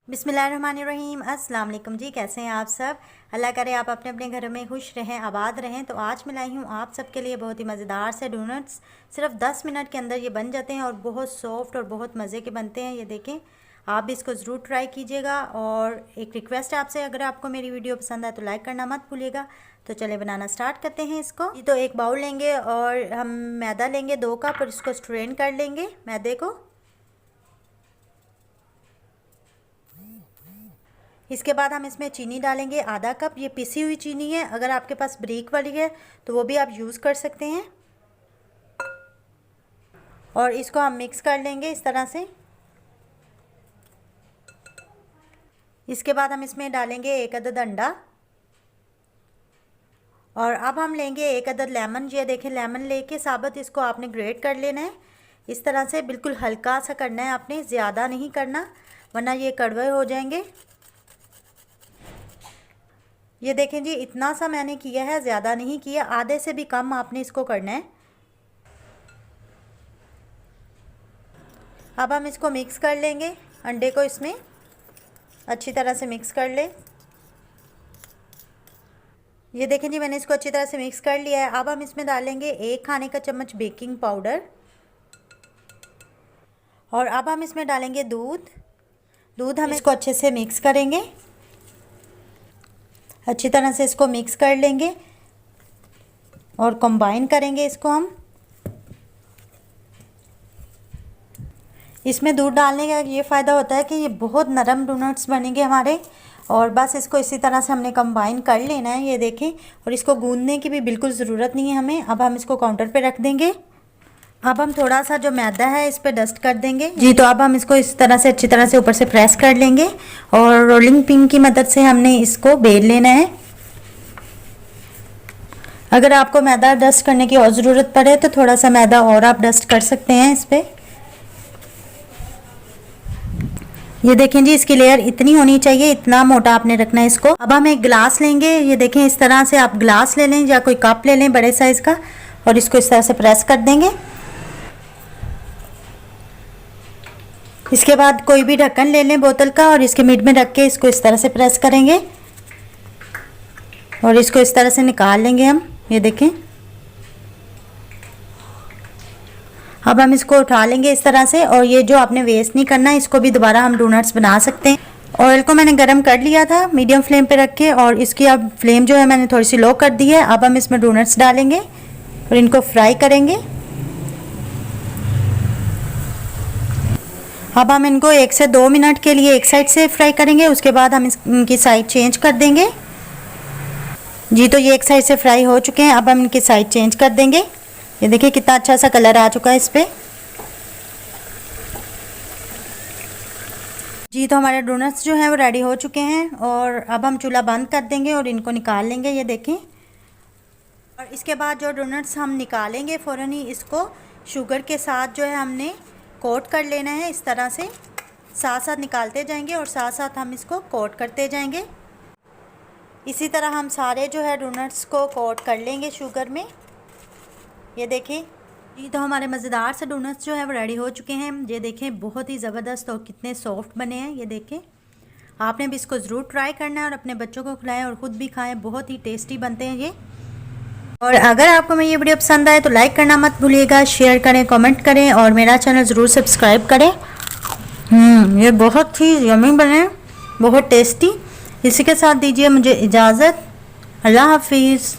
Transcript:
बिस्मिल्लाहिर्रहमानिर्रहीम। अस्सलाम वालेकुम जी, कैसे हैं आप सब। अल्लाह करे आप अपने अपने घरों में खुश रहें, आबाद रहें। तो आज मैं लाई हूँ आप सबके लिए बहुत ही मज़ेदार से डोनट्स। सिर्फ 10 मिनट के अंदर ये बन जाते हैं और बहुत सॉफ्ट और बहुत मज़े के बनते हैं। ये देखें, आप भी इसको ज़रूर ट्राई कीजिएगा। और एक रिक्वेस्ट है आपसे, अगर आपको मेरी वीडियो पसंद आए तो लाइक करना मत भूलिएगा। तो चले बनाना स्टार्ट करते हैं इसको। तो एक बाउल लेंगे और हम मैदा लेंगे 2 कप और इसको स्ट्रेन कर लेंगे मैदे को। इसके बाद हम इसमें चीनी डालेंगे आधा कप। ये पिसी हुई चीनी है, अगर आपके पास ब्रीक वाली है तो वो भी आप यूज़ कर सकते हैं। और इसको हम मिक्स कर लेंगे इस तरह से। इसके बाद हम इसमें डालेंगे 1 अदद अंडा। और अब हम लेंगे 1 अदद लेमन। ये देखें, लेमन लेके साबुत इसको आपने ग्रेट कर लेना है इस तरह से। बिल्कुल हल्का सा करना है आपने, ज़्यादा नहीं करना वरना ये कड़वे हो जाएंगे। ये देखें जी, इतना सा मैंने किया है, ज़्यादा नहीं किया, आधे से भी कम आपने इसको करना है। अब हम इसको मिक्स कर लेंगे, अंडे को इसमें अच्छी तरह से मिक्स कर ले। ये देखें जी, मैंने इसको अच्छी तरह से मिक्स कर लिया है। अब हम इसमें डालेंगे 1 खाने का चम्मच बेकिंग पाउडर। और अब हम इसमें डालेंगे दूध हम इसको अच्छे से मिक्स करेंगे, अच्छी तरह से इसको मिक्स कर लेंगे और कंबाइन करेंगे इसको हम। इसमें दूध डालने का ये फ़ायदा होता है कि ये बहुत नरम डोनट्स बनेंगे हमारे। और बस इसको इसी तरह से हमने कंबाइन कर लेना है, ये देखें। और इसको गूंदने की भी बिल्कुल ज़रूरत नहीं है हमें। अब हम इसको काउंटर पे रख देंगे। अब हम थोड़ा सा जो मैदा है इस पर डस्ट कर देंगे जी। तो अब हम इसको इस तरह से अच्छी तरह से ऊपर से प्रेस कर लेंगे और रोलिंग पिन की मदद से हमने इसको बेल लेना है। अगर आपको मैदा डस्ट करने की और ज़रूरत पड़े तो थोड़ा सा मैदा और आप डस्ट कर सकते हैं इस पर। ये देखें जी, इसकी लेयर इतनी होनी चाहिए, इतना मोटा आपने रखना है इसको। अब हम एक गिलास लेंगे, ये देखें इस तरह से आप गिलास ले लें या कोई कप ले लें बड़े साइज़ का, और इसको इस तरह से प्रेस कर देंगे। इसके बाद कोई भी ढक्कन ले लें बोतल का और इसके मिड में रख के इसको इस तरह से प्रेस करेंगे और इसको इस तरह से निकाल लेंगे हम। ये देखें, अब हम इसको उठा लेंगे इस तरह से। और ये जो आपने वेस्ट नहीं करना, इसको भी दोबारा हम डोनट्स बना सकते हैं। ऑयल को मैंने गरम कर लिया था मीडियम फ्लेम पे रख के, और इसकी अब फ्लेम जो है मैंने थोड़ी सी लो कर दी है। अब हम इसमें डोनट्स डालेंगे और इनको फ्राई करेंगे। अब हम इनको 1 से 2 मिनट के लिए एक साइड से फ्राई करेंगे, उसके बाद हम इनकी साइड चेंज कर देंगे जी। तो ये एक साइड से फ्राई हो चुके हैं, अब हम इनकी साइड चेंज कर देंगे। ये देखिए कितना अच्छा सा कलर आ चुका है इस पर जी। तो हमारे डोनट्स जो हैं वो रेडी हो चुके हैं और अब हम चूल्हा बंद कर देंगे और इनको निकाल लेंगे। ये देखें, और इसके बाद जो डोनट्स हम निकालेंगे फ़ौरन ही इसको शुगर के साथ जो है हमने कोट कर लेना है इस तरह से। साथ साथ निकालते जाएंगे और साथ साथ हम इसको कोट करते जाएंगे। इसी तरह हम सारे जो है डोनट्स को कोट कर लेंगे शुगर में। ये देखें जी, तो हमारे मज़ेदार से डोनट्स जो है वो रेडी हो चुके हैं। ये देखें, बहुत ही ज़बरदस्त और कितने सॉफ्ट बने हैं। ये देखें, आपने भी इसको ज़रूर ट्राई करना है और अपने बच्चों को खिलाएं और ख़ुद भी खाएं, बहुत ही टेस्टी बनते हैं ये। और अगर आपको मेरी ये वीडियो पसंद आए तो लाइक करना मत भूलिएगा, शेयर करें, कमेंट करें और मेरा चैनल ज़रूर सब्सक्राइब करें। ये बहुत ही यम्मी बने, बहुत टेस्टी। इसी के साथ दीजिए मुझे इजाज़त। अल्लाह हाफिज़।